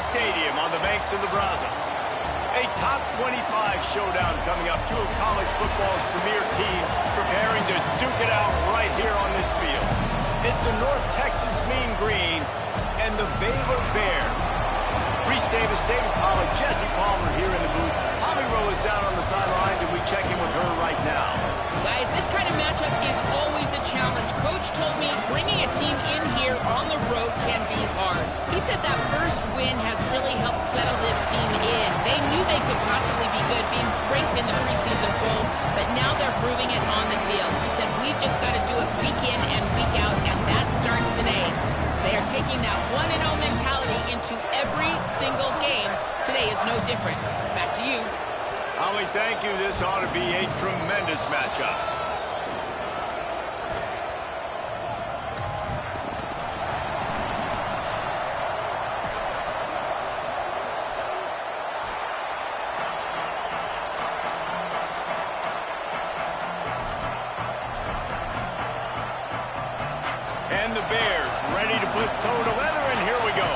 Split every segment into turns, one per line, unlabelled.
Stadium on the banks of the Brazos. A top 25 showdown coming up. Two of college football's premier teams preparing to duke it out right here on this field. It's the North Texas Mean Green and the Baylor Bear. Reese Davis, David Pollack, Jesse Palmer here in the booth. Holly Rowe is down on the sidelines, and we check in with her right now.
Guys, this kind of matchup is always a challenge. Coach told me bringing a team in here on the road can be hard. He said that first win has really helped settle this team in. They knew they could possibly be good, being ranked in the preseason poll, but now they're proving it on the field. He said, we've just got to do it week in and week out, and that starts today. They are taking that 1-0 mentality into every single game. Today is no different. Back to you.
Holly, thank you. This ought to be a tremendous matchup. And the Bears ready to put toe to leather, and here we go.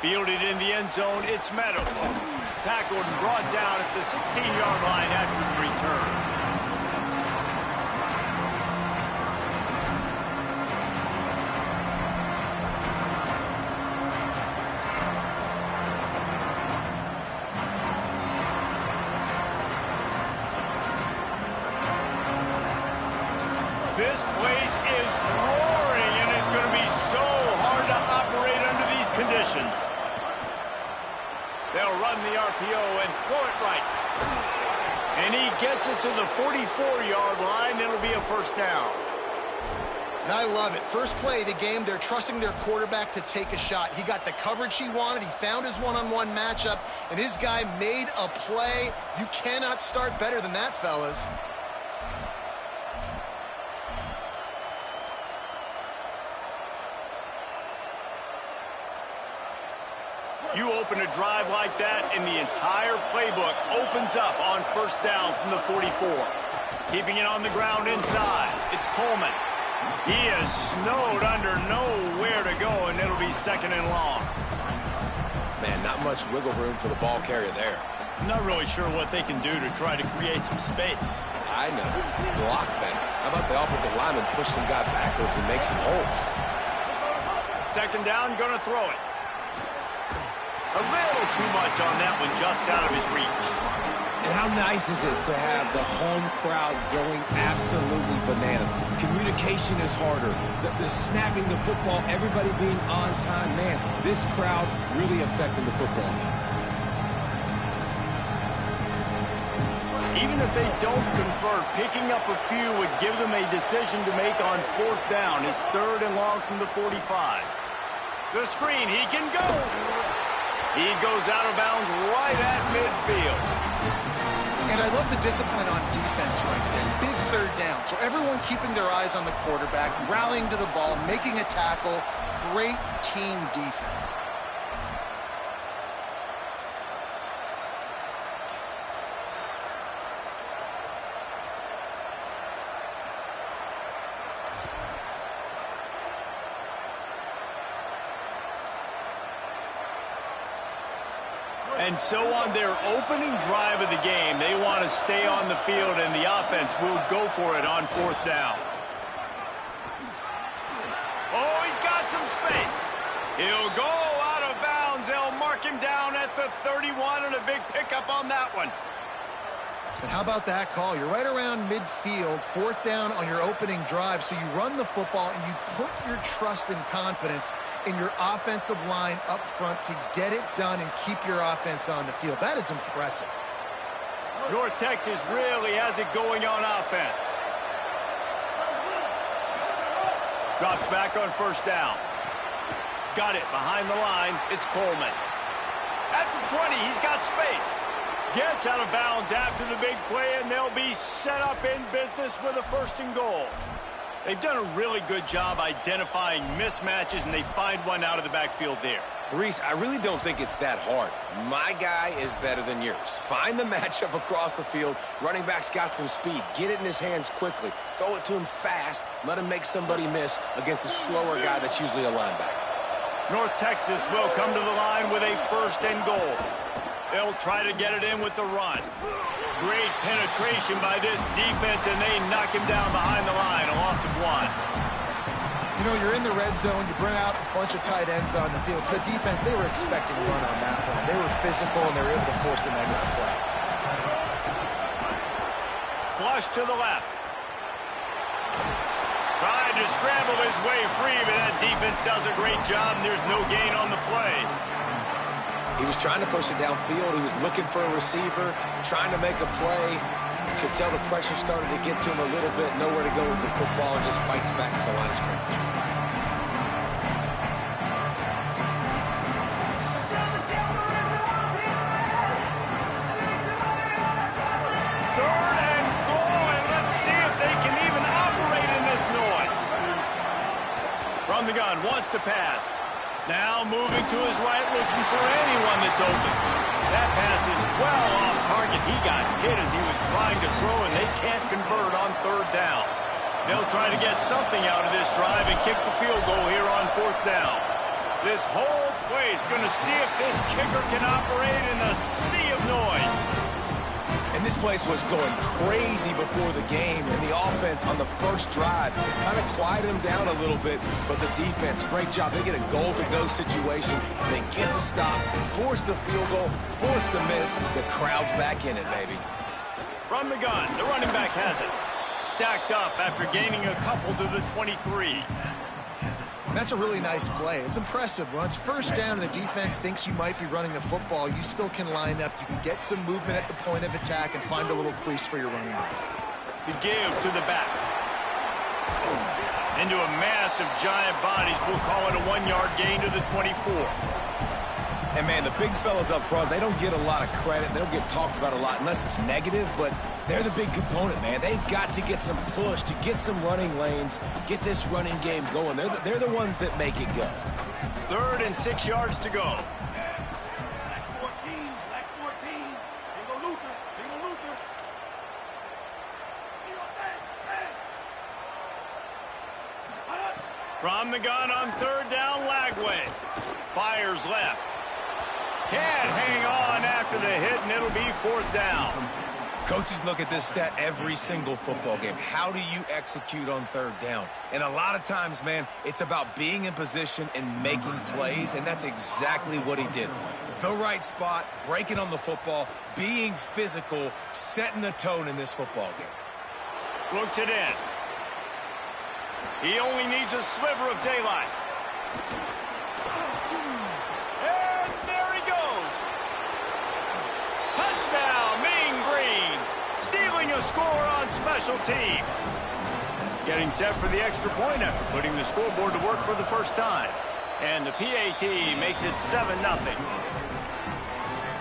Fielded in the end zone, it's Meadows. Tackled and brought down at the 16-yard line after the return. This place is roaring, and it's going to be so hard to operate under these conditions. They'll run the RPO and throw it right. And he gets it to the 44-yard line. It'll be a first down.
And I love it. First play of the game, they're trusting their quarterback to take a shot. He got the coverage he wanted. He found his one-on-one matchup, and his guy made a play. You cannot start better than that, fellas.
You open a drive like that, and the entire playbook opens up on first down from the 44. Keeping it on the ground inside, it's Coleman. He is snowed under, nowhere to go, and it'll be second and long.
Man, not much wiggle room for the ball carrier there.
I'm not really sure what they can do to try to create some space.
I know. Block better. How about the offensive lineman push some guy backwards and make some holes?
Second down, gonna throw it. A little too much on that one, just out of his reach.
And how nice is it to have the home crowd going absolutely bananas? Communication is harder. The snapping the football, everybody being on time. Man, this crowd really affecting the football game.
Even if they don't convert, picking up a few would give them a decision to make on fourth down. It's third and long from the 45. The screen, he can go. He goes out of bounds right at midfield.
And I love the discipline on defense right there. Big third down. So everyone keeping their eyes on the quarterback, rallying to the ball, making a tackle. Great team defense.
And so on their opening drive of the game, they want to stay on the field, and the offense will go for it on fourth down. Oh, he's got some space. He'll go out of bounds. They'll mark him down at the 31, and a big pickup on that one.
But how about that call? You're right around midfield, fourth down on your opening drive, so you run the football and you put your trust and confidence in your offensive line up front to get it done and keep your offense on the field. That is impressive.
North Texas really has it going on offense. Drops back on first down. Got it behind the line. It's Coleman. At the 20, he's got space. Gets out of bounds after the big play, and they'll be set up in business with a first and goal. They've done a really good job identifying mismatches, and they find one out of the backfield there.
Reese, I really don't think it's that hard. My guy is better than yours. Find the matchup across the field. Running back's got some speed. Get it in his hands quickly. Throw it to him fast. Let him make somebody miss against a slower guy that's usually a linebacker.
North Texas will come to the line with a 1st and goal. They'll try to get it in with the run. Great penetration by this defense, and they knock him down behind the line. A loss of 1.
You know, you're in the red zone, you bring out a bunch of tight ends on the field. So the defense, they were expecting a run on that one. They were physical, and they were able to force the negative play.
Flush to the left. Trying to scramble his way free, but that defense does a great job, and there's no gain on the play.
He was trying to push it downfield. He was looking for a receiver, trying to make a play. Could tell the pressure started to get to him a little bit. Nowhere to go with the football, and just fights back to the line of scrimmage.
Third and goal, and let's see if they can even operate in this noise. From the gun, wants to pass. Now moving to his right, looking for anyone that's open. That pass is well off target. He got hit as he was trying to throw, and they can't convert on 3rd down. They'll try to get something out of this drive and kick the field goal here on 4th down. This whole place going to see if this kicker can operate in the sea of noise.
And this place was going crazy before the game, and the offense on the first drive kind of quieted them down a little bit, but the defense, great job. They get a goal-to-go situation. They get the stop, force the field goal, force the miss. The crowd's back in it, baby.
From the gun, the running back has it. Stacked up after gaining a couple to the 23.
That's a really nice play. It's impressive. Once 1st down and the defense thinks you might be running the football, you still can line up. You can get some movement at the point of attack and find a little crease for your running back.
The give to the back. Into a mass of giant bodies. We'll call it a 1-yard gain to the 24.
And, man, the big fellas up front, they don't get a lot of credit. They don't get talked about a lot unless it's negative, but they're the big component, man. They've got to get some push, to get some running lanes, get this running game going. They're the ones that make it go.
3rd and 6 yards to go. From the gun on 3rd down, Lagway. Fires left. Can't hang on after the hit, and it'll be 4th down.
Coaches look at this stat every single football game. How do you execute on 3rd down? And a lot of times, man, it's about being in position and making plays, and that's exactly what he did. The right spot, breaking on the football, being physical, setting the tone in this football game.
Looks it in. He only needs a sliver of daylight. And there he goes. Touchdown, Mean Green. Stealing a score on special teams. Getting set for the extra point after putting the scoreboard to work for the first time. And the PAT makes it 7-0.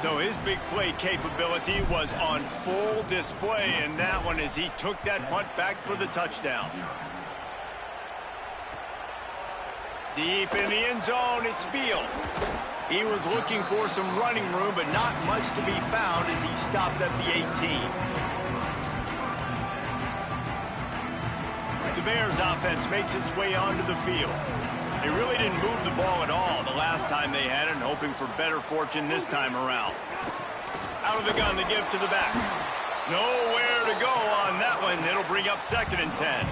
So his big play capability was on full display in that one as he took that punt back for the touchdown. Deep in the end zone, it's Beal. He was looking for some running room, but not much to be found as he stopped at the 18. The Bears offense makes its way onto the field. They really didn't move the ball at all the last time they had it, and hoping for better fortune this time around. Out of the gun, the give to the back. Nowhere to go on that one. It'll bring up 2nd and 10.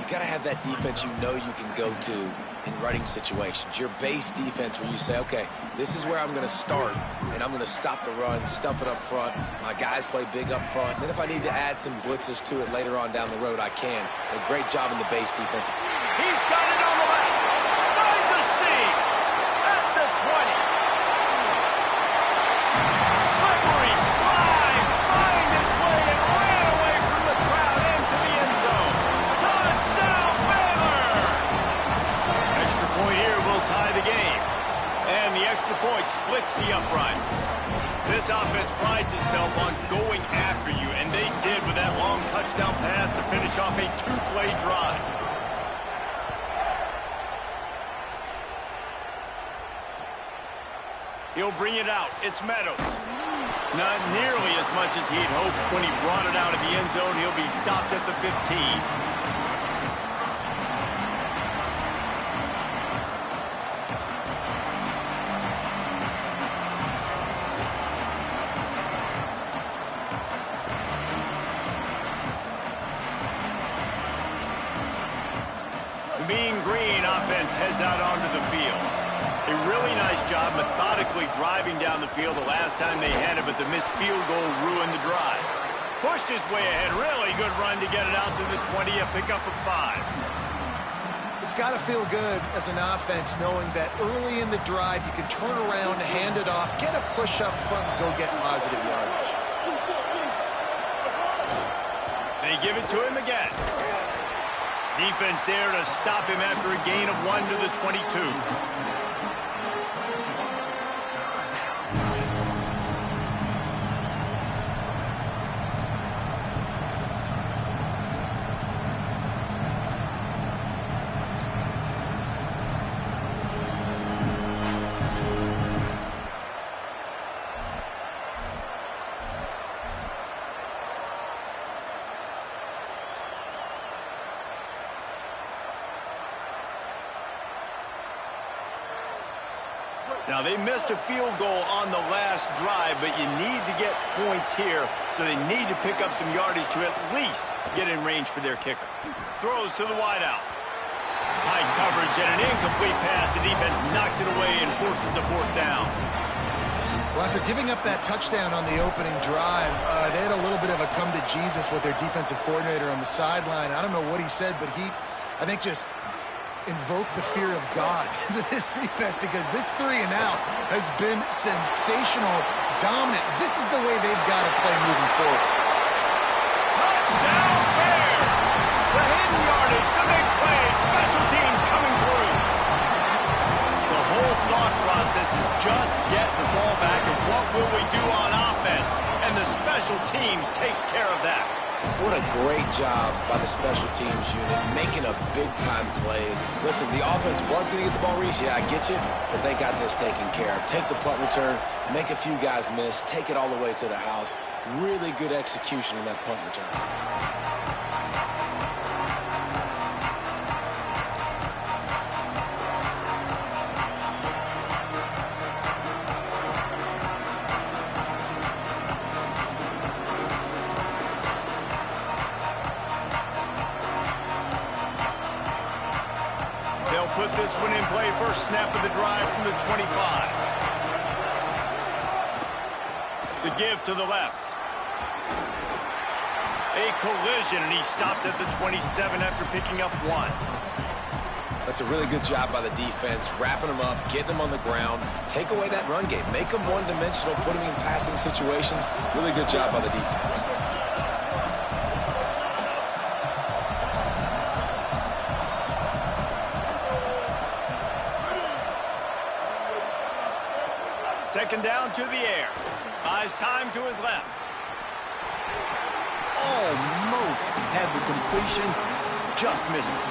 You got to have that defense you know you can go to in running situations. Your base defense where you say, okay, this is where I'm going to start, and I'm going to stop the run, stuff it up front. My guys play big up front. And then if I need to add some blitzes to it later on down the road, I can. A great job in the base defense.
He's got it on the left. Finds a seam at the 20. Slippery slide. Find his way and ran away from the crowd into the end zone. Touchdown, Baylor! Extra point here will tie the game. And the extra point splits the uprights. This offense prides itself on going after you, and they did with that long touchdown pass to finish off a 2-play drive. He'll bring it out. It's Meadows. Not nearly as much as he'd hoped when he brought it out of the end zone. He'll be stopped at the 15. Mean Green offense heads out onto the field. A really nice job methodically driving down the field the last time they had it, but the missed field goal ruined the drive. Pushed his way ahead. Really good run to get it out to the 20, a pickup of 5.
It's got to feel good as an offense knowing that early in the drive you can turn around, hand it off, get a push up front, and go get positive yardage.
They give it to him again. Defense there to stop him after a gain of 1 to the 22. Now, they missed a field goal on the last drive, but you need to get points here, so they need to pick up some yardage to at least get in range for their kicker. Throws to the wideout. High coverage and an incomplete pass. The defense knocks it away and forces a 4th down.
Well, after giving up that touchdown on the opening drive, they had a little bit of a come-to-Jesus with their defensive coordinator on the sideline. I don't know what he said, but he, I think, just invoke the fear of God into this defense, because this 3 and out has been sensational, dominant. This is the way they've got to play moving forward.
Touchdown Bear! The hidden yardage, the big play, special teams coming through. The whole thought process is just get the ball back and what will we do on offense? And the special teams takes care of that.
What a great job by the special teams unit, making a big-time play. Listen, the offense was going to get the ball reached. Yeah, I get you, but they got this taken care of. Take the punt return, make a few guys miss, take it all the way to the house. Really good execution in that punt return.
They'll put this one in play. First snap of the drive from the 25. The give to the left. A collision, and he stopped at the 27 after picking up 1.
That's a really good job by the defense, wrapping them up, getting them on the ground, take away that run game, make them one-dimensional, put them in passing situations. Really good job by the defense.
Second down to the air. Buys time to his left. Almost had the completion. Just missed it.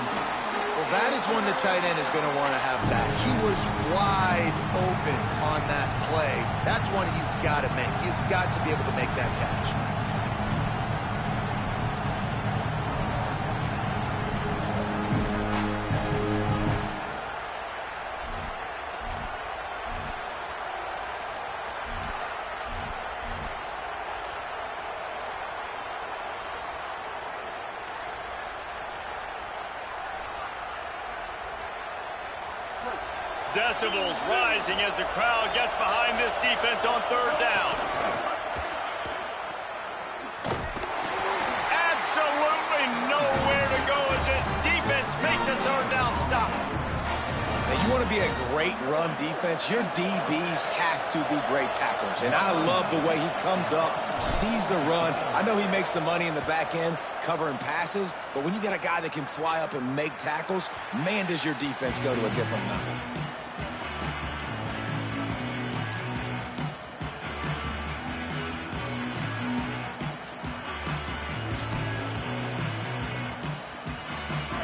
Well, that is one the tight end is going to want to have back. He was wide open on that play. That's one he's got to make. He's got to be able to make that catch.
Decibels rising as the crowd gets behind this defense on 3rd down. Absolutely nowhere to go as this defense makes a 3rd down stop.
Now, you want to be a great run defense, your DBs have to be great tacklers. And I love the way he comes up, sees the run. I know he makes the money in the back end covering passes, but when you got a guy that can fly up and make tackles, man, does your defense go to a different level.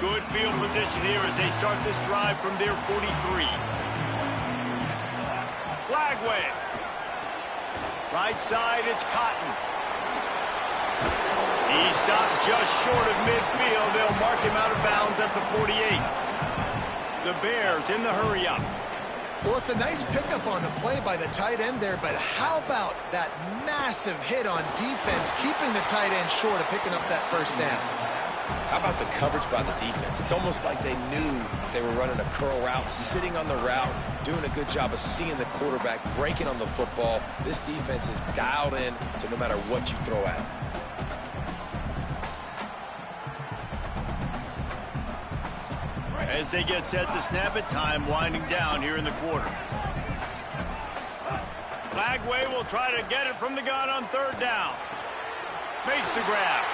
Good field position here as they start this drive from their 43. Flagway. Right side, it's Cotton. He stopped just short of midfield. They'll mark him out of bounds at the 48. The Bears in the hurry-up.
Well, it's a nice pickup on the play by the tight end there, but how about that massive hit on defense, keeping the tight end short of picking up that first down?
How about the coverage by the defense? It's almost like they knew they were running a curl route, sitting on the route, doing a good job of seeing the quarterback, breaking on the football. This defense is dialed in to no matter what you throw at them.
As they get set to snap it, time winding down here in the quarter. Flagway will try to get it from the gun on third down. Makes the grab.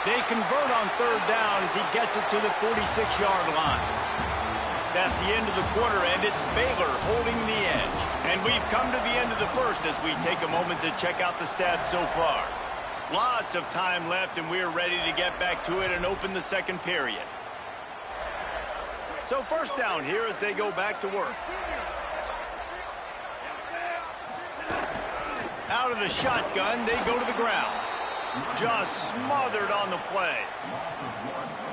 They convert on third down as he gets it to the 46-yard line. That's the end of the quarter, and it's Baylor holding the edge. And we've come to the end of the first as we take a moment to check out the stats so far. Lots of time left, and we're ready to get back to it and open the second period. So first down here as they go back to work. Out of the shotgun, they go to the ground. Just smothered on the play.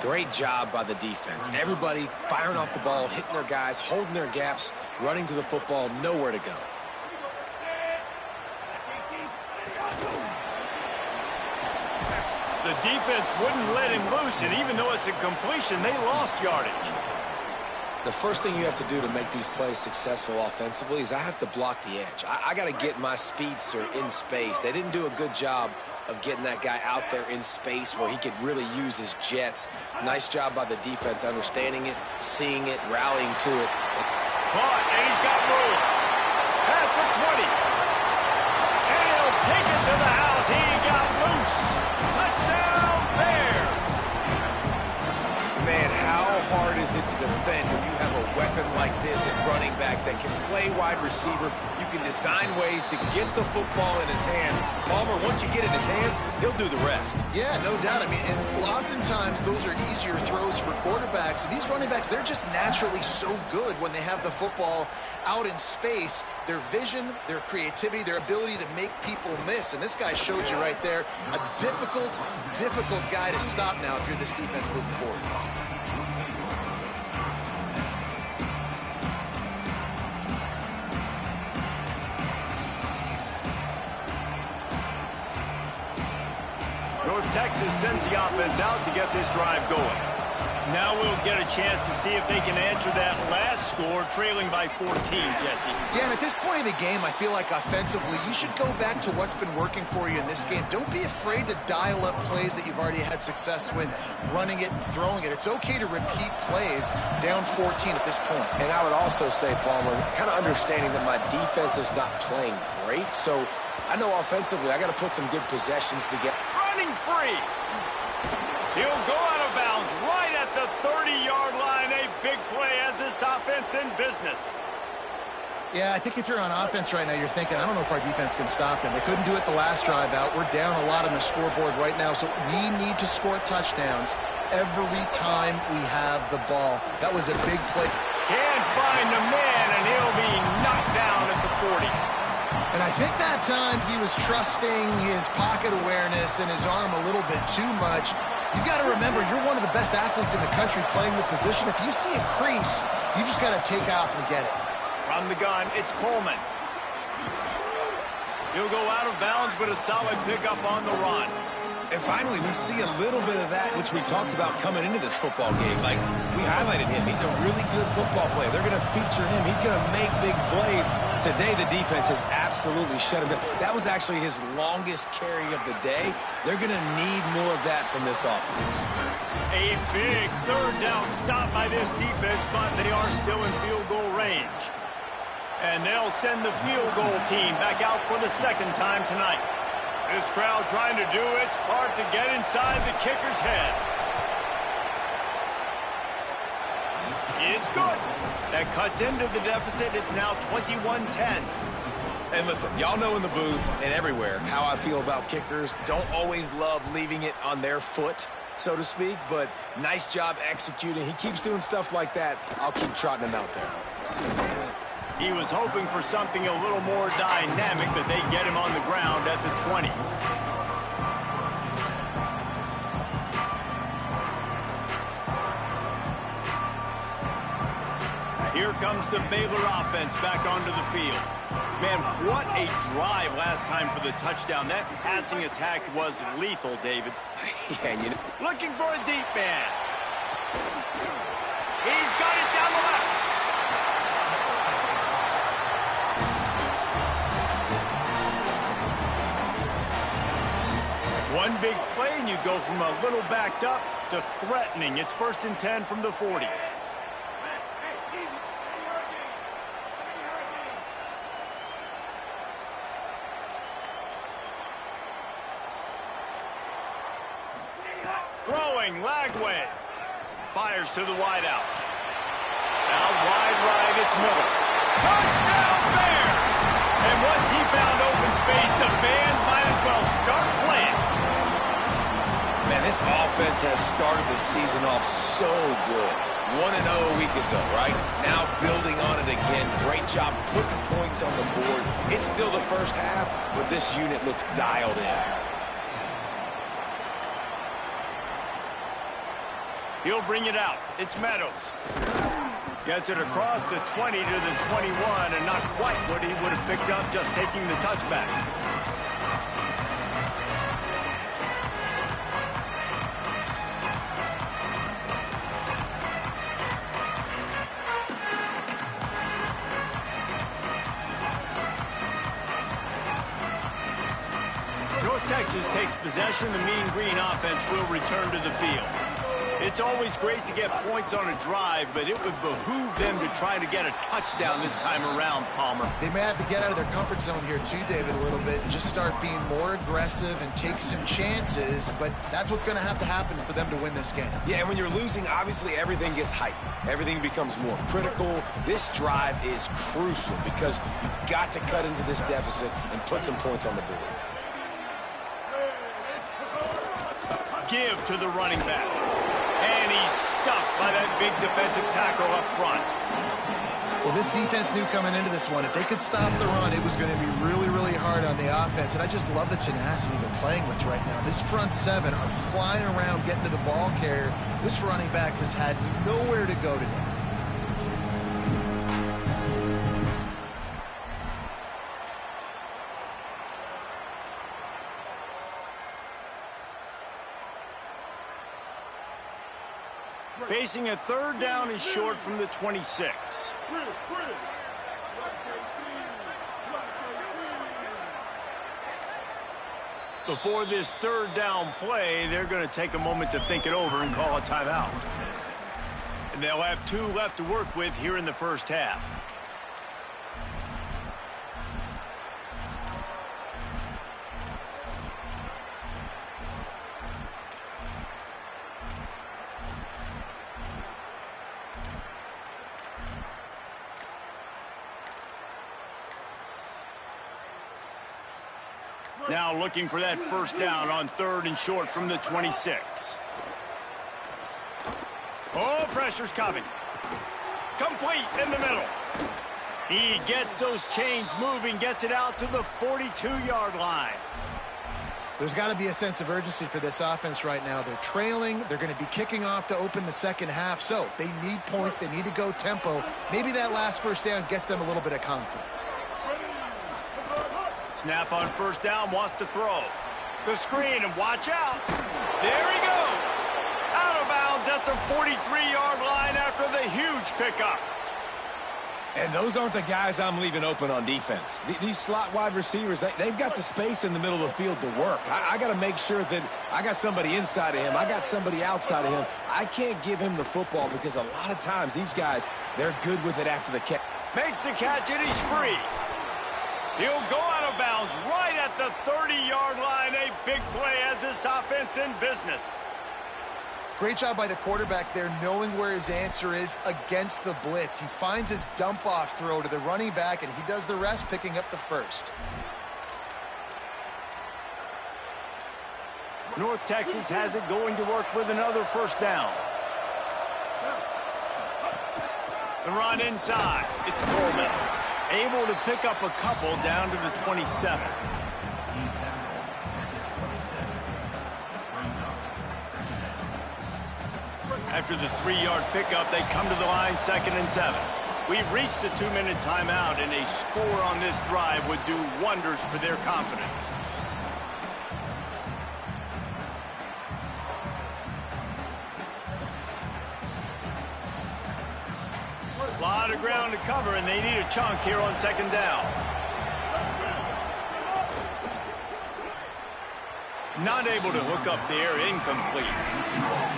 Great job by the defense. Everybody firing off the ball, hitting their guys, holding their gaps, running to the football, nowhere to go.
The defense wouldn't let him loose, and even though it's a completion, they lost yardage.
The first thing you have to do to make these plays successful offensively is I have to block the edge. I got to get my speedster in space. They didn't do a good job of getting that guy out there in space where he could really use his jets. Nice job by the defense understanding it, seeing it, rallying to it.
Caught, and he's got room. Past the 20. And he'll take it to the house. He got loose. Touchdown, Bears.
Man, how hard is it to defend when you have a weapon like this at running back that can play wide receiver? You can design ways to get the football in his hand. Palmer, once you get it in his hands, he'll do the rest.
Yeah, no doubt. I mean, and oftentimes those are easier throws for quarterbacks. And these running backs, they're just naturally so good when they have the football out in space. Their vision, their creativity, their ability to make people miss. And this guy showed you right there, a difficult guy to stop now if you're this defense moving forward.
North Texas sends the offense out to get this drive going. Now we'll get a chance to see if they can answer that last score, trailing by 14, Jesse.
Yeah, and at this point in the game, I feel like offensively, you should go back to what's been working for you in this game. Don't be afraid to dial up plays that you've already had success with, running it and throwing it. It's okay to repeat plays down 14 at this point.
And I would also say, Palmer, kind of understanding that my defense is not playing great, so I know offensively I got to put some good possessions together.
Running free. He'll go out of bounds right at the 30-yard line. A big play as this offense in business.
Yeah, I think if you're on offense right now, you're thinking, I don't know if our defense can stop him. They couldn't do it the last drive out. We're down a lot on the scoreboard right now, so we need to score touchdowns every time we have the ball. That was a big play.
Can't find the man, and he'll be knocked down at the 40.
And I think that time he was trusting his pocket awareness and his arm a little bit too much. You've got to remember, you're one of the best athletes in the country playing the position. If you see a crease, you just got to take off and get it.
From the gun, it's Coleman. He'll go out of bounds, but a solid pickup on the run.
And finally, we see a little bit of that, which we talked about coming into this football game. Like, we highlighted him. He's a really good football player. They're going to feature him. He's going to make big plays. Today, the defense has absolutely shut him down. That was actually his longest carry of the day. They're going to need more of that from this offense.
A big third down stop by this defense, but they are still in field goal range. And they'll send the field goal team back out for the second time tonight. This crowd trying to do its part to get inside the kicker's head. It's good. That cuts into the deficit. It's now 21-10.
And listen, y'all know in the booth and everywhere how I feel about kickers. Don't always love leaving it on their foot, so to speak, but nice job executing. He keeps doing stuff like that. I'll keep trotting him out there.
He was hoping for something a little more dynamic, but they get him on the ground at the 20. Here comes the Baylor offense back onto the field. Man, what a drive last time for the touchdown. That passing attack was lethal, David.
Yeah, you know.
Looking for a deep man. He's got it down the left. One big play, and you go from a little backed up to threatening. It's 1st and 10 from the 40. Throwing, Lagway. Fires to the wideout. Out wide right, it's Miller. Touchdown Bears! And once he found open space, the band might as well start playing.
Man, this offense has started the season off so good. 1-0 a week ago, right? Now building on it again. Great job putting points on the board. It's still the first half, but this unit looks dialed in.
He'll bring it out. It's Meadows. Gets it across the 20 to the 21, and not quite what he would have picked up just taking the touchback. North Texas takes possession. The Mean Green offense will return to the field. It's always great to get points on a drive, but it would behoove them to try to get a touchdown this time around, Palmer.
They may have to get out of their comfort zone here too, David, a little bit, and just start being more aggressive and take some chances, but that's what's going to happen for them to win this game.
Yeah, and when you're losing, obviously everything gets hyped. Everything becomes more critical. This drive is crucial because you've got to cut into this deficit and put some points on the board.
Give to the running back. And he's stuffed by that big defensive tackle up front.
Well, this defense knew coming into this one, if they could stop the run, it was going to be really, really hard on the offense. And I just love the tenacity they're playing with right now. This front seven are flying around, getting to the ball carrier. This running back has had nowhere to go today.
Facing a 3rd down and short from the 26. Before this 3rd down play, they're going to take a moment to think it over and call a timeout. And they'll have 2 left to work with here in the first half. Now looking for that 1st down on 3rd and short from the 26. Oh, pressure's coming. Complete in the middle. He gets those chains moving, gets it out to the 42-yard line.
There's got to be a sense of urgency for this offense right now. They're trailing. They're going to be kicking off to open the second half. So they need points. They need to go tempo. Maybe that last 1st down gets them a little bit of confidence.
Snap on 1st down, wants to throw. The screen, and watch out. There he goes. Out of bounds at the 43-yard line after the huge pickup.
And those aren't the guys I'm leaving open on defense. These slot wide receivers, they've got the space in the middle of the field to work. I got to make sure that I got somebody inside of him. I got somebody outside of him. I can't give him the football because a lot of times these guys, they're good with it after the catch.
Makes the catch, and he's free. He'll go out of bounds right at the 30-yard line. A big play as this offense in business.
Great job by the quarterback there, knowing where his answer is against the blitz. He finds his dump-off throw to the running back, and he does the rest, picking up the 1st.
North Texas has it going to work with another 1st down. The run inside. It's Coleman. Able to pick up a couple down to the 27. After the 3-yard pickup, they come to the line 2nd and 7. We've reached the 2-minute timeout, and a score on this drive would do wonders for their confidence. A lot of ground to cover, and they need a chunk here on 2nd down. Not able to hook up there, incomplete.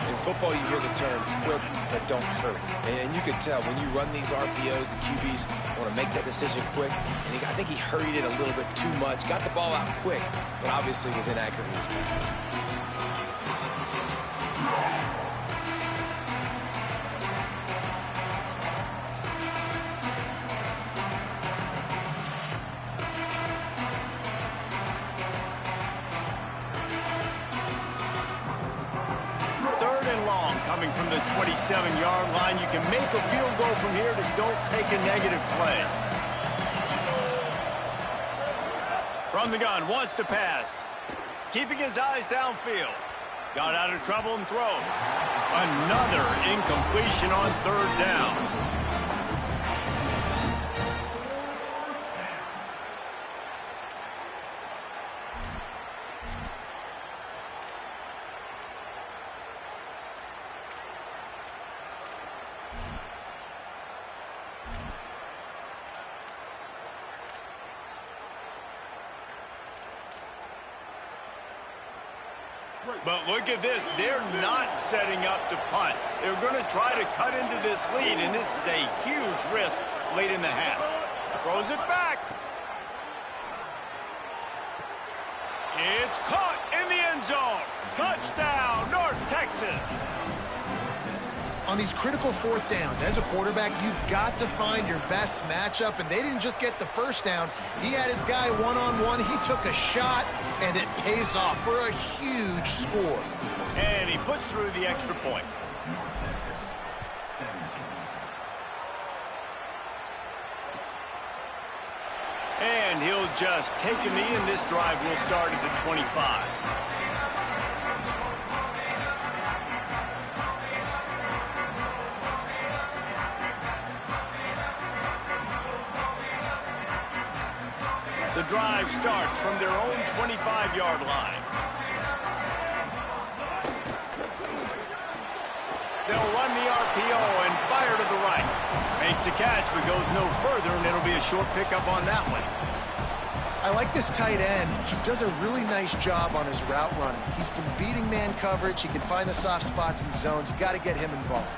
In football, you hear the term quick, but don't hurry. And you can tell when you run these RPOs, the QBs want to make that decision quick. And I think he hurried it a little bit too much. Got the ball out quick, but obviously was inaccurate in his pass.
Coming from the 27-yard line, you can make a field goal from here. Just don't take a negative play. From the gun, wants to pass. Keeping his eyes downfield. Got out of trouble and throws. Another incompletion on 3rd down. But look at this. They're not setting up to punt. They're going to try to cut into this lead, and this is a huge risk late in the half. Throws it back. It's caught in the end zone. Touchdown, North Texas.
On these critical 4th downs, as a quarterback, you've got to find your best matchup, and they didn't just get the 1st down. He had his guy one-on-one. He took a shot, and it pays off for a huge score.
And he puts through the extra point. And he'll just take a knee, and this drive will start at the 25. The drive starts from their own 25-yard line. They'll run the RPO and fire to the right. Makes a catch but goes no further, and it'll be a short pickup on that one.
I like this tight end. He does a really nice job on his route running. He's been beating man coverage. He can find the soft spots and zones. You got to get him involved.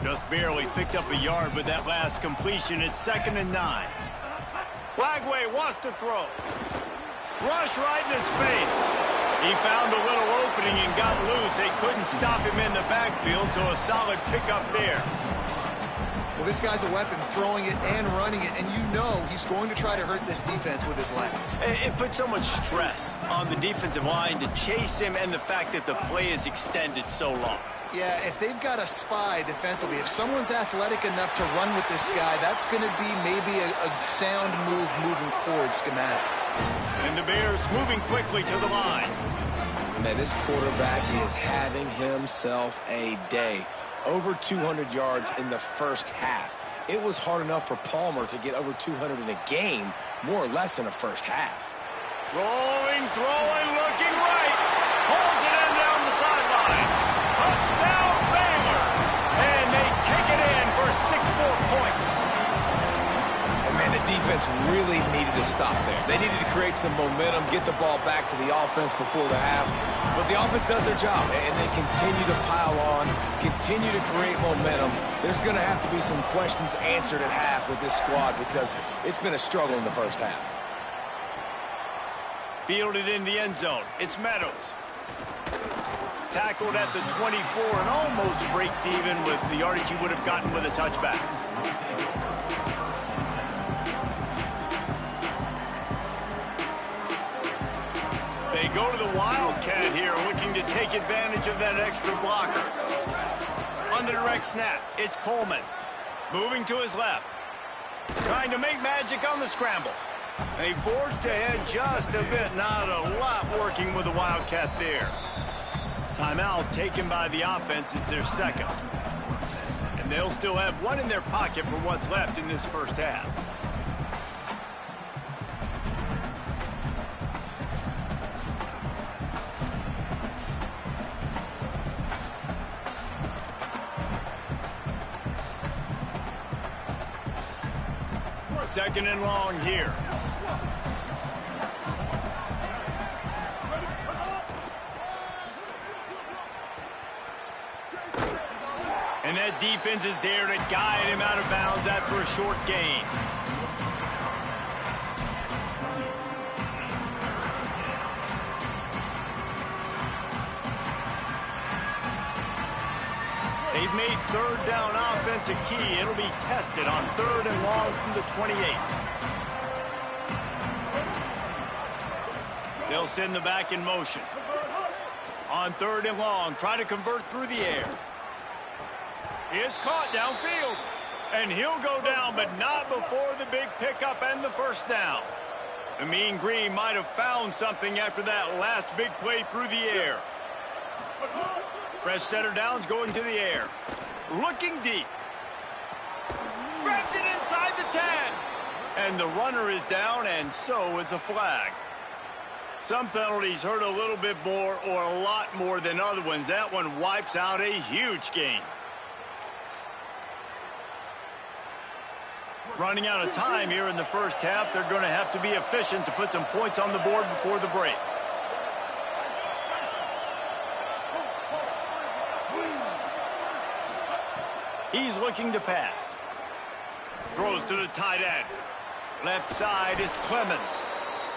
Just barely picked up a yard with that last completion. It's 2nd and 9. Lagway wants to throw. Rush right in his face. He found a little opening and got loose. They couldn't stop him in the backfield, so a solid pickup there.
Well, this guy's a weapon, throwing it and running it, and you know he's going to try to hurt this defense with his legs.
It puts so much stress on the defensive line to chase him, and the fact that the play is extended so long.
Yeah, if they've got a spy defensively, if someone's athletic enough to run with this guy, that's going to be maybe a sound move moving forward schematic.
And the Bears moving quickly to the line.
Man, this quarterback is having himself a day. Over 200 yards in the first half. It was hard enough for Palmer to get over 200 in a game, more or less in the first half.
Rolling, throwing, looking right. Pulls it in down the sideline. Touchdown, Baylor. And they take it in for 6 more points.
And, man, the defense really needed to stop there. They needed to create some momentum, get the ball back to the offense before the half. But the offense does their job, and they continue to pile on, continue to create momentum. There's going to have to be some questions answered at half with this squad because it's been a struggle in the first half.
Fielded in the end zone. It's Meadows. Tackled at the 24 and almost breaks even with the yardage he would have gotten with a touchback. They go to the Wildcat here, looking to take advantage of that extra blocker. On the direct snap, it's Coleman. Moving to his left. Trying to make magic on the scramble. They forged ahead just a bit. Not a lot working with the Wildcat there. Timeout taken by the offense. It's their second. And they'll still have one in their pocket for what's left in this first half. Second and long here. And that defense is there to guide him out of bounds after a short gain. They've made third down offense a key. It'll be tested on third and long from the 28. They'll send the back in motion. On third and long, try to convert through the air. It's caught downfield. And he'll go down, but not before the big pickup and the first down. The Mean Green might have found something after that last big play through the air. Fresh center downs going to the air. Looking deep. Grabs it inside the 10. And the runner is down, and so is a flag. Some penalties hurt a little bit more or a lot more than other ones. That one wipes out a huge game. Running out of time here in the first half. They're going to have to be efficient to put some points on the board before the break. He's looking to pass. Throws to the tight end. Left side is Clemens.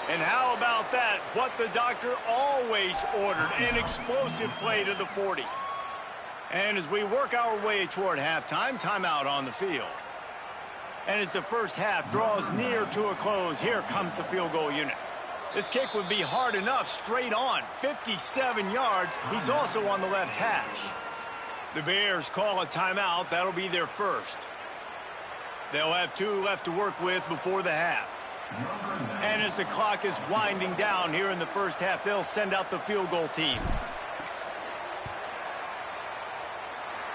And how about that? What the doctor always ordered, an explosive play to the 40. And as we work our way toward halftime, timeout on the field. And as the first half draws near to a close, here comes the field goal unit. This kick would be hard enough straight on. 57 yards. He's also on the left hash. The Bears call a timeout. That'll be their first. They'll have 2 left to work with before the half. And as the clock is winding down here in the first half, they'll send out the field goal team.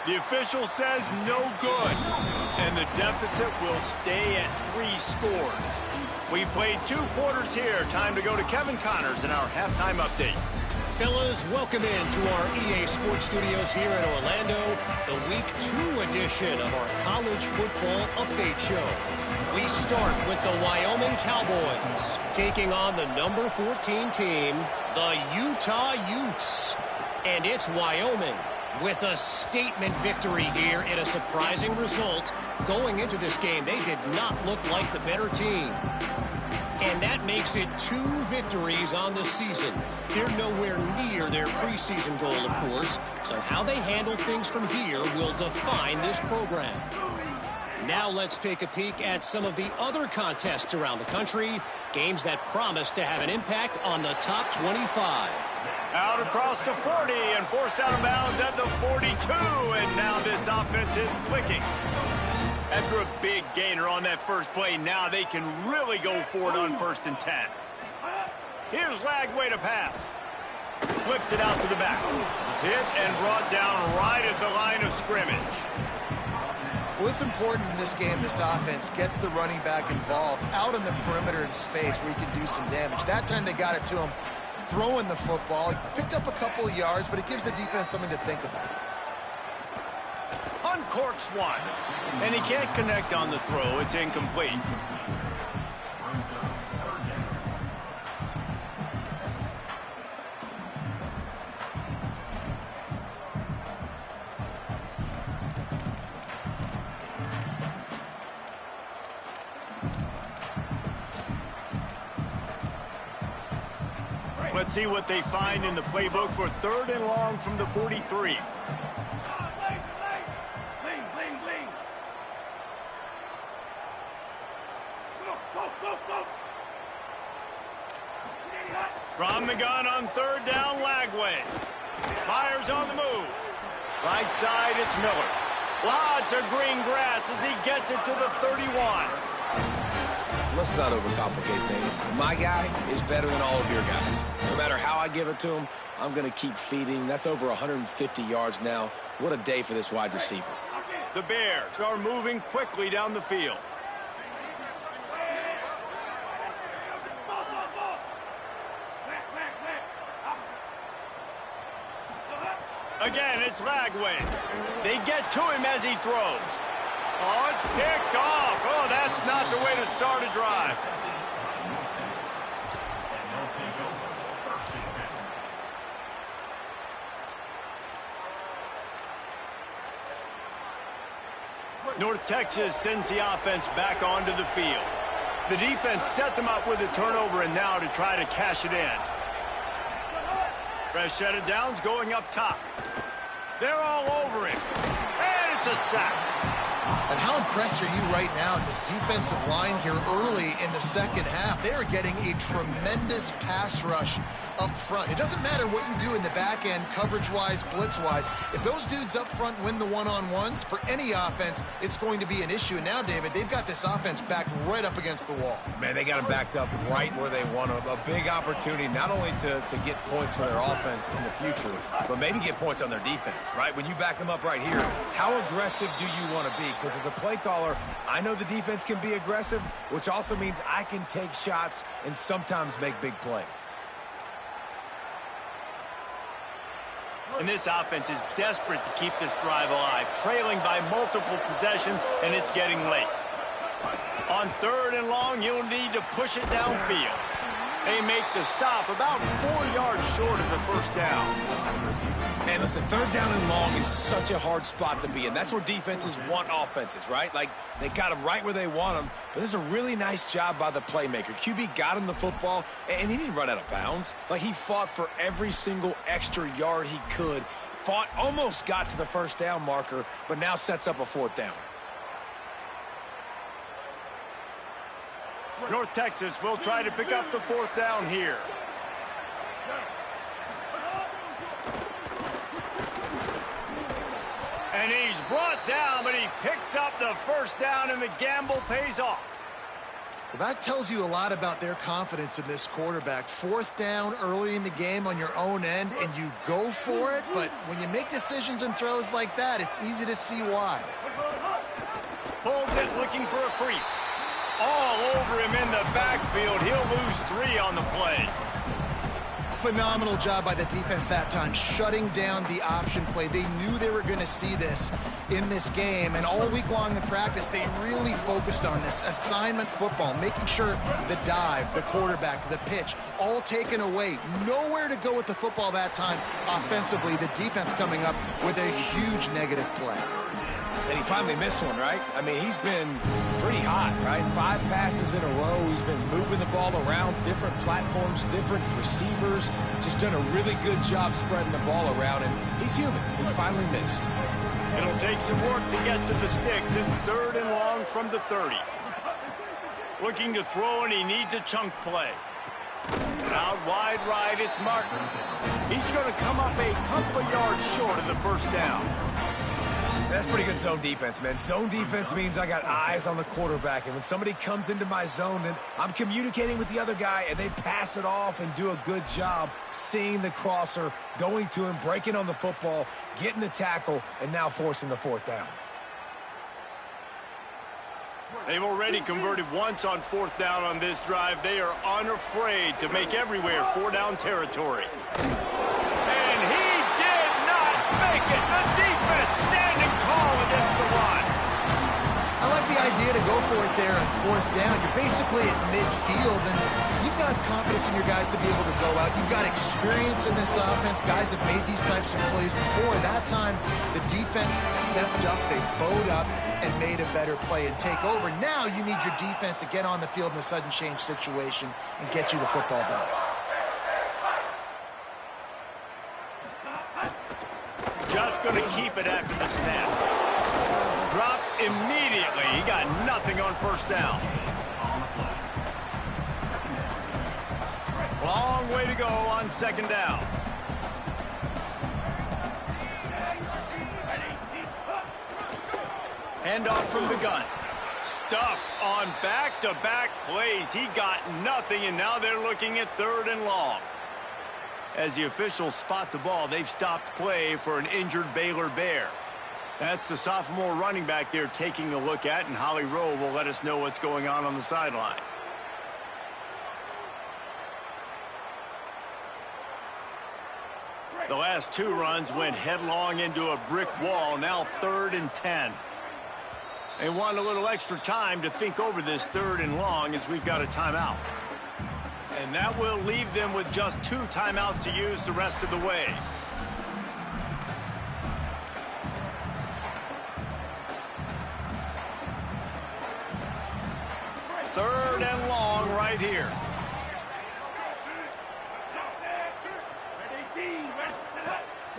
The official says no good. And the deficit will stay at 3 scores. We played 2 quarters here. Time to go to Kevin Connors in our halftime update.
Fellas, welcome into our EA Sports Studios here in Orlando, the Week 2 edition of our College Football Update Show. We start with the Wyoming Cowboys, taking on the number 14 team, the Utah Utes. And it's Wyoming with a statement victory here in a surprising result. Going into this game, they did not look like the better team. And that makes it 2 victories on the season. They're nowhere near their preseason goal, of course. So how they handle things from here will define this program. Now let's take a peek at some of the other contests around the country. Games that promise to have an impact on the top 25.
Out across the 40 and forced out of bounds at the 42. And now this offense is clicking. After a big gainer on that first play, now they can really go for it on 1st and 10. Here's Lagway to pass. Flips it out to the back. Hit and brought down right at the line of scrimmage.
Well, it's important in this game, this offense gets the running back involved out in the perimeter in space where he can do some damage. That time they got it to him throwing the football. He picked up a couple of yards, but it gives the defense something to think about.
Uncorks one. And he can't connect on the throw. It's incomplete. Let's see what they find in the playbook for 3rd and long from the 43. From the gun on third down, Lagway. Fires on the move. Right side, it's Miller. Lots of green grass as he gets it to the 31.
Let's not overcomplicate things. My guy is better than all of your guys. No matter how I give it to him, I'm going to keep feeding. That's over 150 yards now. What a day for this wide receiver.
The Bears are moving quickly down the field. Again, it's Lagway. They get to him as he throws. Oh, it's picked off. Oh, that's not the way to start a drive. North Texas sends the offense back onto the field. The defense set them up with a turnover and now to try to cash it in. Fresh set of downs going up top. They're all over him. And it's a sack.
And how impressed are you right now at this defensive line here early in the second half? They are getting a tremendous pass rush up front. It doesn't matter what you do in the back end, coverage-wise, blitz-wise. If those dudes up front win the one-on-ones, for any offense, it's going to be an issue. And now, David, they've got this offense backed right up against the wall.
Man, they got them backed up right where they want them. A big opportunity not only to get points for their offense in the future, but maybe get points on their defense, right? When you back them up right here, how aggressive do you want to be? Because as a play caller, I know the defense can be aggressive, which also means I can take shots and sometimes make big plays.
And this offense is desperate to keep this drive alive, trailing by multiple possessions, and it's getting late. On third and long, you'll need to push it downfield. They make the stop about 4 yards short of the first down.
Man, listen, third down and long is such a hard spot to be in. That's where defenses want offenses, right? Like, they got them right where they want them. But there's a really nice job by the playmaker. QB got him the football, and he didn't run out of bounds. Like, he fought for every single extra yard he could. Fought, almost got to the first down marker, but now sets up a fourth down.
North Texas will try to pick up the fourth down here. And he's brought down, but he picks up the first down, and the gamble pays off.
Well, that tells you a lot about their confidence in this quarterback. Fourth down early in the game on your own end, and you go for it. But when you make decisions and throws like that, it's easy to see why.
Pulls it, looking for a crease. All over him in the backfield. He'll lose 3 on the play.
Phenomenal job by the defense that time, shutting down the option play. They knew they were going to see this in this game, and all week long in practice, they really focused on this assignment football, making sure the dive, the quarterback, the pitch, all taken away. Nowhere to go with the football that time offensively. The defense coming up with a huge negative play.
And he finally missed one, right? I mean, he's been pretty hot, right? 5 passes in a row. He's been moving the ball around, different platforms, different receivers. Just done a really good job spreading the ball around, and he's human. He finally missed.
It'll take some work to get to the sticks. It's third and long from the 30. Looking to throw, and he needs a chunk play. Out wide right, it's Martin. He's going to come up a couple of yards short of the first down.
That's pretty good zone defense, man. Zone defense means I got eyes on the quarterback, and when somebody comes into my zone, then I'm communicating with the other guy, and they pass it off and do a good job seeing the crosser, going to him, breaking on the football, getting the tackle, and now forcing the fourth down.
They've already converted once on fourth down on this drive. They are unafraid to make everywhere 4-down territory. And he did not make it. The defense standing tall against the run.
I like the idea to go for it there on fourth down. You're basically at midfield, and you've got confidence in your guys to be able to go out. You've got experience in this offense. Guys have made these types of plays before. That time, the defense stepped up, they bowed up, and made a better play and take over. Now you need your defense to get on the field in a sudden change situation and get you the football back.
Just going to keep it after the snap. Dropped immediately. He got nothing on first down. Long long way to go on second down. Handoff from the gun. Stuffed on back-to-back plays. He got nothing, and now they're looking at 3rd and long. As the officials spot the ball, they've stopped play for an injured Baylor Bear. That's the sophomore running back there taking a look at, and Holly Rowe will let us know what's going on the sideline. The last 2 runs went headlong into a brick wall. Now 3rd and 10. They want a little extra time to think over this 3rd and long as we've got a timeout. And that will leave them with just 2 timeouts to use the rest of the way. Third and long right here.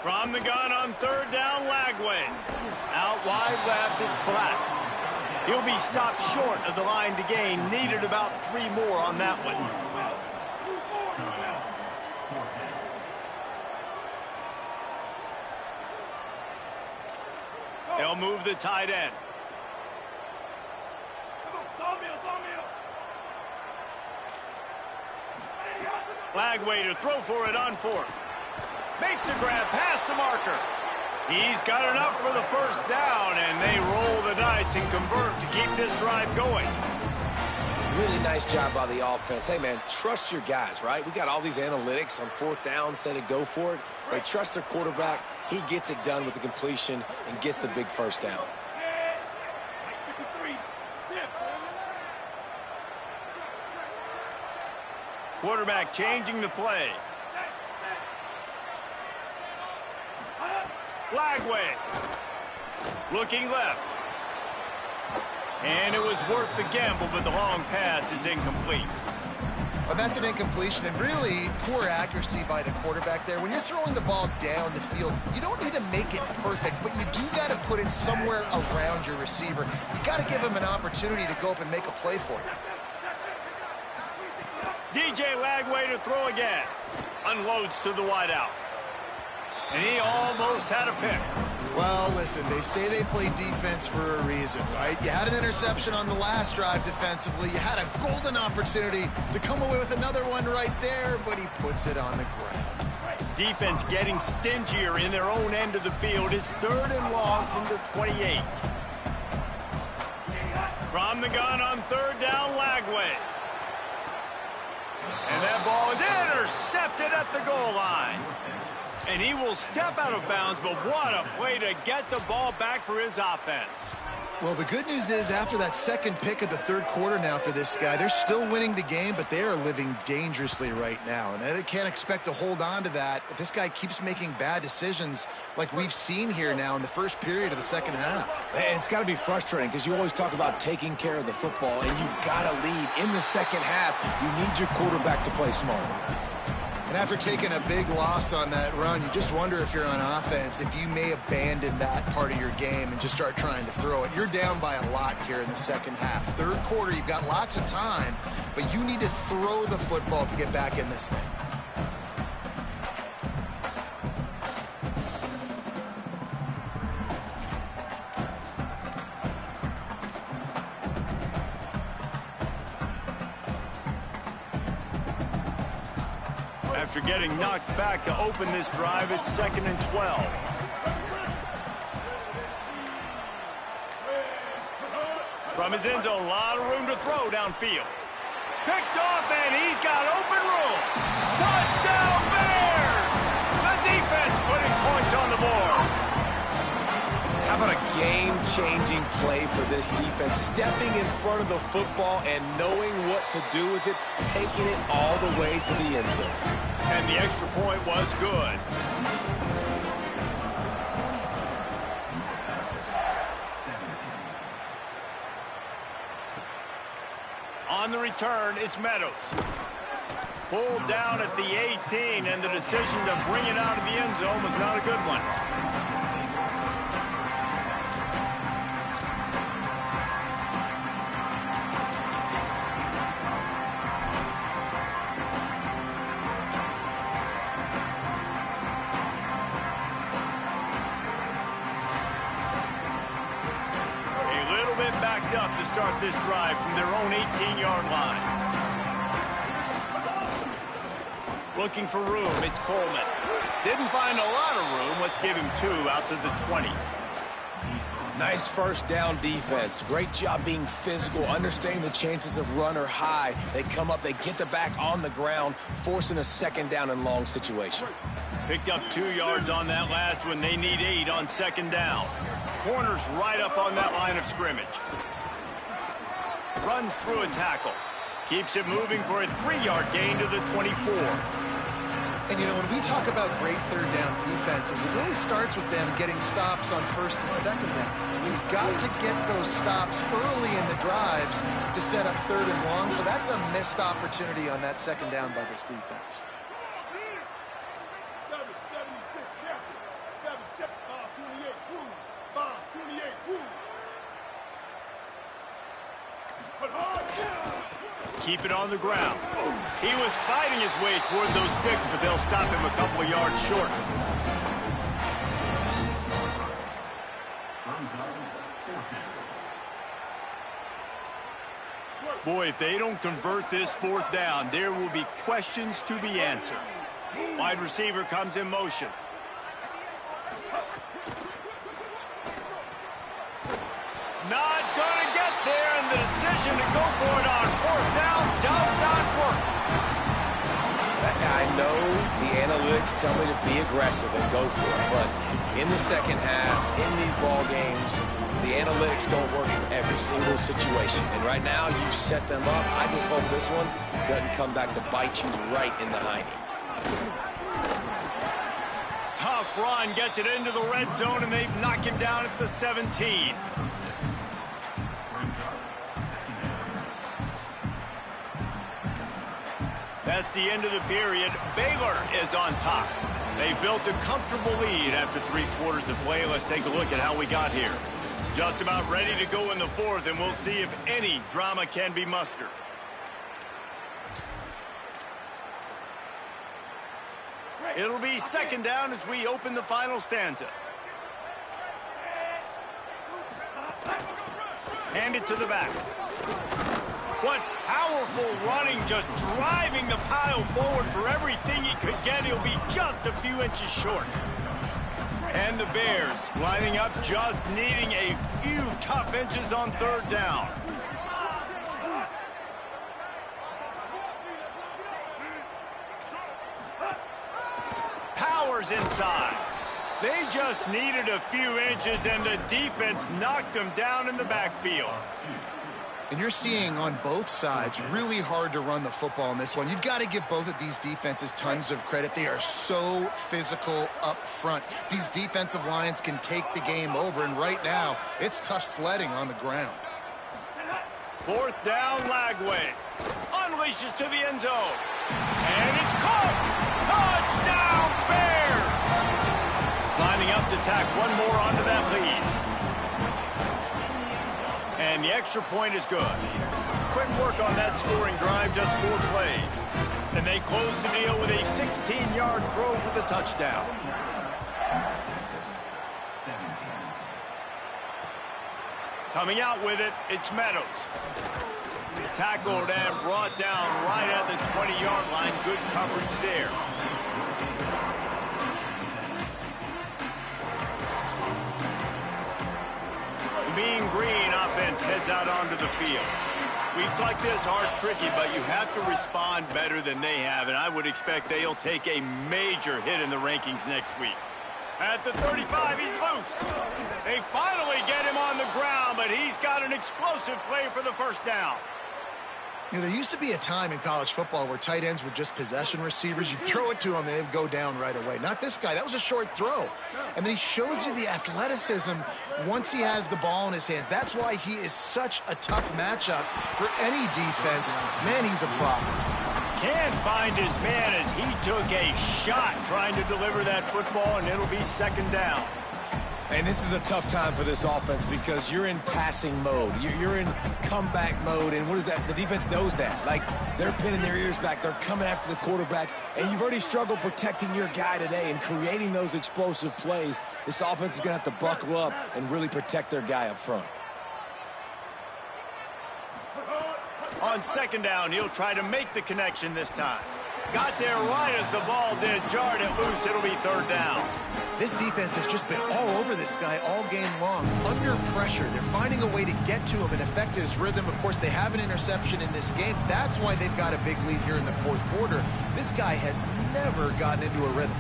From the gun on 3rd down, Lagway. Out wide left, it's Black. He'll be stopped short of the line to gain. Needed about 3 more on that one. They'll move the tight end. Lagway to throw for it on 4th. Makes the grab past the marker. He's got enough for the 1st down, and they roll the dice and convert to keep this drive going.
Really nice job by the offense. Hey, man, trust your guys, right? We got all these analytics on 4th down, say to go for it. They trust their quarterback. He gets it done with the completion and gets the big 1st down.
Quarterback changing the play. Lagway. Looking left. And it was worth the gamble, but the long pass is incomplete.
Well, that's an incompletion, and really poor accuracy by the quarterback there. When you're throwing the ball down the field, you don't need to make it perfect, but you do got to put it somewhere around your receiver. You got to give him an opportunity to go up and make a play for it.
DJ Lagway to throw again. Unloads to the wideout. And he almost had a pick.
Well, listen, they say they play defense for a reason, right? You had an interception on the last drive defensively. You had a golden opportunity to come away with another one right there, but he puts it on the ground.
Defense getting stingier in their own end of the field. It's 3rd and long from the 28. From the gun on 3rd down, Lagway. And that ball is intercepted at the goal line. And he will step out of bounds, but what a play to get the ball back for his offense.
Well, the good news is after that second pick of the 3rd quarter now for this guy, they're still winning the game, but they are living dangerously right now. And they can't expect to hold on to that if this guy keeps making bad decisions like we've seen here now in the first period of the second half.
And it's got to be frustrating because you always talk about taking care of the football, and you've got to lead in the second half. You need your quarterback to play smarter.
And after taking a big loss on that run, you just wonder if you're on offense, if you may abandon that part of your game and just start trying to throw it. You're down by a lot here in the second half. 3rd quarter, you've got lots of time, but you need to throw the football to get back in this thing.
After getting knocked back to open this drive, it's 2nd and 12. From his end zone, a lot of room to throw downfield. Picked off, and he's got open room. Touchdown, Bears! The defense putting points on the board.
How about a game-changing play for this defense? Stepping in front of the football and knowing what to do with it, taking it all the way to the end zone.
And the extra point was good. On the return, it's Meadows. Pulled down at the 18, and the decision to bring it out of the end zone was not a good one. packed up to start this drive from their own 18-yard line. Looking for room, it's Coleman. Didn't find a lot of room. Let's give him 2 out to the 20.
Nice first down defense. Great job being physical, understanding the chances of run are high. They come up, they get the back on the ground, forcing a second down and long situation.
Picked up 2 yards on that last one. They need 8 on second down. Corner's right up on that line of scrimmage. Runs through a tackle. Keeps it moving for a 3-yard gain to the 24.
And, you know, when we talk about great third down defenses, it really starts with them getting stops on first and second down. We've got to get those stops early in the drives to set up third and long, so that's a missed opportunity on that second down by this defense.
Keep it on the ground. He was fighting his way toward those sticks, but they'll stop him a couple of yards short. Boy, if they don't convert this 4th down, there will be questions to be answered. Wide receiver comes in motion. Not going to get there, and the decision to go for it on 4th down does not work.
I know the analytics tell me to be aggressive and go for it, but in the second half, in these ball games, the analytics don't work in every single situation. And right now, you've set them up. I just hope this one doesn't come back to bite you right in the hiney.
Tough run, gets it into the red zone, and they've knocked him down at the 17. That's the end of the period. Baylor is on top. They built a comfortable lead after 3 quarters of play. Let's take a look at how we got here. Just about ready to go in the 4th, and we'll see if any drama can be mustered. It'll be second down as we open the final stanza. Hand it to the back. What powerful running, just driving the pile forward for everything he could get. He'll be just a few inches short. And the Bears lining up, just needing a few tough inches on 3rd down. Powers inside. They just needed a few inches, and the defense knocked them down in the backfield.
And you're seeing on both sides really hard to run the football in this one. You've got to give both of these defenses tons of credit. They are so physical up front. These defensive lines can take the game over, and right now, it's tough sledding on the ground.
4th down, Lagway. Unleashes to the end zone. And it's caught! Touchdown, Bears! Lining up to tack one more onto that lead. And the extra point is good. Quick work on that scoring drive, just 4 plays. And they close the deal with a 16-yard throw for the touchdown. Coming out with it, it's Meadows. Tackled and brought down right at the 20-yard line. Good coverage there. Mean Green offense heads out onto the field. Weeks like this are tricky, but you have to respond better than they have, and I would expect they'll take a major hit in the rankings next week. At the 35, he's loose. They finally get him on the ground, but he's got an explosive play for the 1st down.
You know, there used to be a time in college football where tight ends were just possession receivers. You throw it to them, and they'd go down right away. Not this guy. That was a short throw. And then he shows you the athleticism once he has the ball in his hands. That's why he is such a tough matchup for any defense. Man, he's a problem.
Can't find his man as he took a shot trying to deliver that football, and it'll be second down.
And this is a tough time for this offense because you're in passing mode. You're in comeback mode, and what is that? The defense knows that. Like, they're pinning their ears back. They're coming after the quarterback, and you've already struggled protecting your guy today and creating those explosive plays. This offense is going to have to buckle up and really protect their guy up front.
On second down, he'll try to make the connection this time. Got there right as the ball did. Jarred it loose. It'll be third down.
This defense has just been all over this guy all game long. Under pressure, they're finding a way to get to him and affect his rhythm. Of course, they have an interception in this game. That's why they've got a big lead here in the fourth quarter. This guy has never gotten into a rhythm.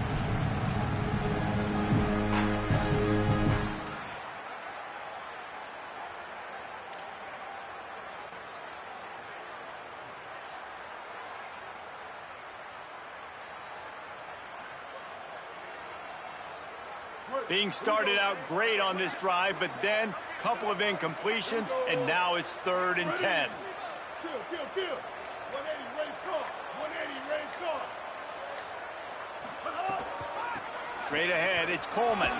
Being started out great on this drive, but then a couple of incompletions, and now it's 3rd and 10.
Kill. 180 race car. 180 race car.
Straight ahead, it's Coleman.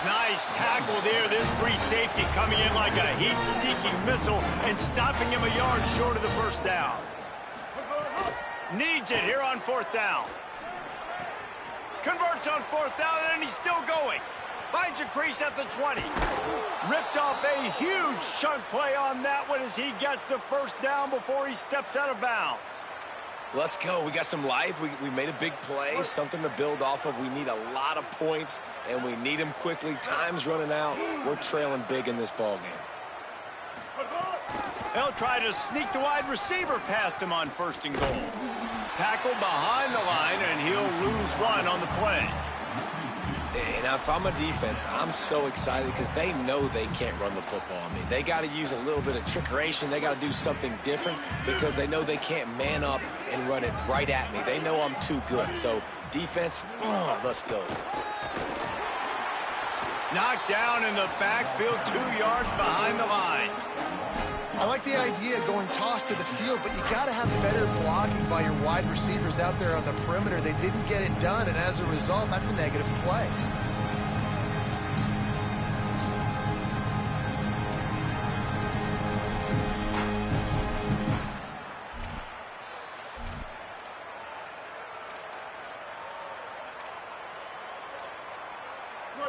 Nice tackle there. This free safety coming in like a heat-seeking missile and stopping him a yard short of the first down. Needs it here on 4th down. Converts on 4th down, and he's still going. Finds a crease at the 20. Ripped off a huge chunk play on that one as he gets the first down before he steps out of bounds.
Let's go. We got some life. We made a big play, something to build off of. We need a lot of points, and we need them quickly. Time's running out. We're trailing big in this ball game.
They'll try to sneak the wide receiver past him on 1st and goal. Tackled behind the line, and he'll lose one on the play.
And if I'm a defense, I'm so excited because they know they can't run the football on me. They got to use a little bit of trickeration. They got to do something different because they know they can't man up and run it right at me. They know I'm too good. So, defense, let's go.
Knocked down in the backfield, 2 yards behind the line.
I like the idea of going toss to the field, but you got to have better blocking by your wide receivers out there on the perimeter. They didn't get it done, and as a result, that's a negative play.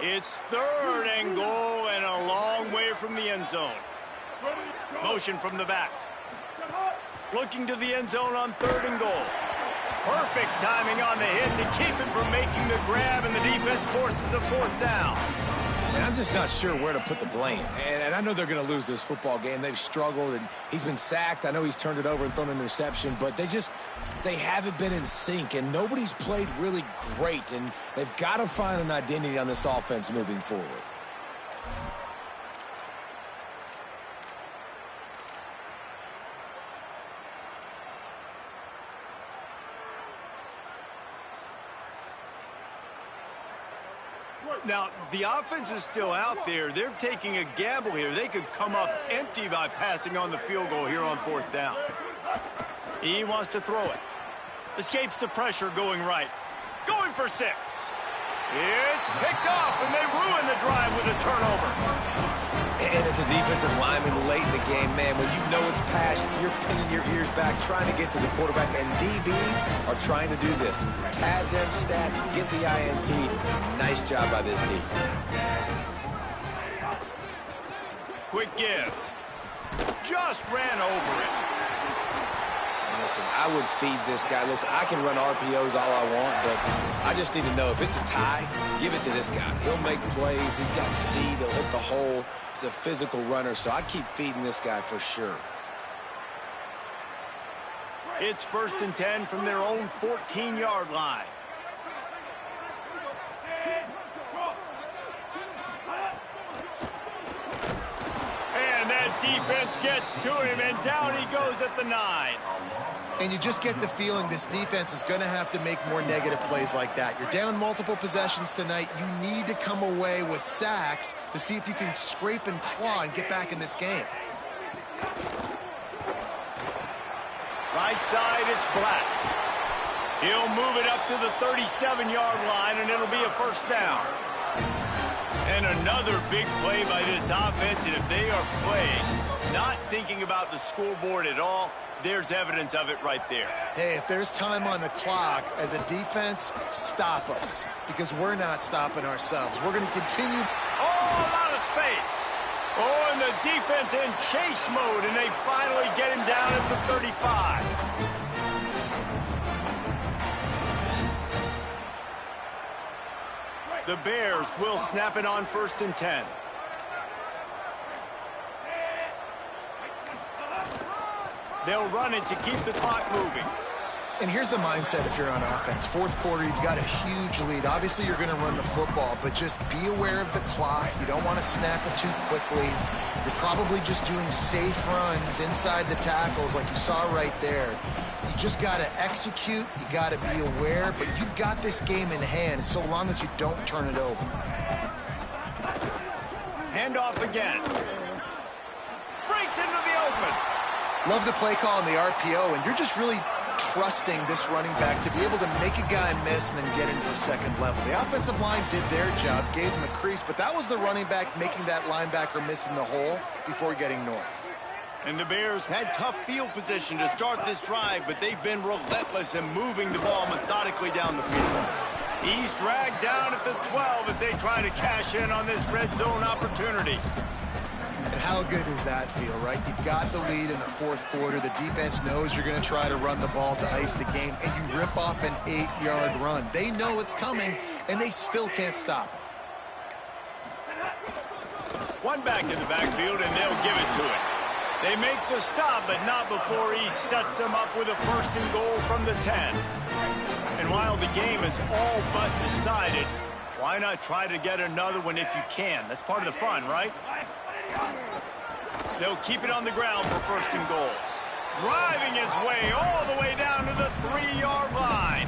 It's 3rd and goal and a long way from the end zone. Motion from the back. Looking to the end zone on 3rd and goal. Perfect timing on the hit to keep him from making the grab, and the defense forces a 4th down.
And I'm just not sure where to put the blame. And I know they're going to lose this football game. They've struggled, and he's been sacked. I know he's turned it over and thrown an interception, but they haven't been in sync, and nobody's played really great, and they've got to find an identity on this offense moving forward.
Now, the offense is still out there. They're taking a gamble here. They could come up empty by passing on the field goal here on 4th down. He wants to throw it. Escapes the pressure going right. Going for 6. It's picked off, and they ruin the drive with a turnover.
And as a defensive lineman late in the game, man, when you know it's past, you're pinning your ears back, trying to get to the quarterback, and DBs are trying to do this. Pad them stats, get the INT. Nice job by this team.
Quick give. Just ran over it.
Listen, I would feed this guy. Listen, I can run RPOs all I want, but I just need to know if it's a tie, give it to this guy. He'll make plays. He's got speed. He'll hit the hole. He's a physical runner, so I keep feeding this guy for sure.
It's 1st and 10 from their own 14-yard line. And that defense gets to him, and down he goes at the 9.
And you just get the feeling this defense is going to have to make more negative plays like that. You're down multiple possessions tonight. You need to come away with sacks to see if you can scrape and claw and get back in this game.
Right side, it's Black. He'll move it up to the 37-yard line, and it'll be a 1st down. And another big play by this offense, and if they are playing, not thinking about the scoreboard at all, there's evidence of it right there.
Hey, if there's time on the clock, as a defense, stop us, because we're not stopping ourselves. We're going to continue.
Oh, a lot of space. Oh, and the defense in chase mode, and they finally get the 35. The Bears will snap it on 1st and 10. They'll run it to keep the clock moving.
And here's the mindset if you're on offense. Fourth quarter, you've got a huge lead. Obviously, you're going to run the football, but just be aware of the clock. You don't want to snap it too quickly. You're probably just doing safe runs inside the tackles like you saw right there. You just got to execute. You got to be aware, but you've got this game in hand so long as you don't turn it over.
Handoff again. Breaks into the open.
Love the play call on the RPO, and you're just really trusting this running back to be able to make a guy miss and then get into the second level. The offensive line did their job, gave him a crease, but that was the running back making that linebacker miss in the hole before getting north.
And the Bears had tough field position to start this drive, but they've been relentless in moving the ball methodically down the field. He's dragged down at the 12 as they try to cash in on this red zone opportunity.
And how good does that feel, right? You've got the lead in the fourth quarter. The defense knows you're going to try to run the ball to ice the game, and you rip off an 8-yard run. They know it's coming, and they still can't stop it.
One back in the backfield, and they'll give it to it. They make the stop, but not before he sets them up with a 1st and goal from the 10. And while the game is all but decided, why not try to get another one if you can? That's part of the fun, right? They'll keep it on the ground for 1st and goal. Driving his way all the way down to the 3-yard line.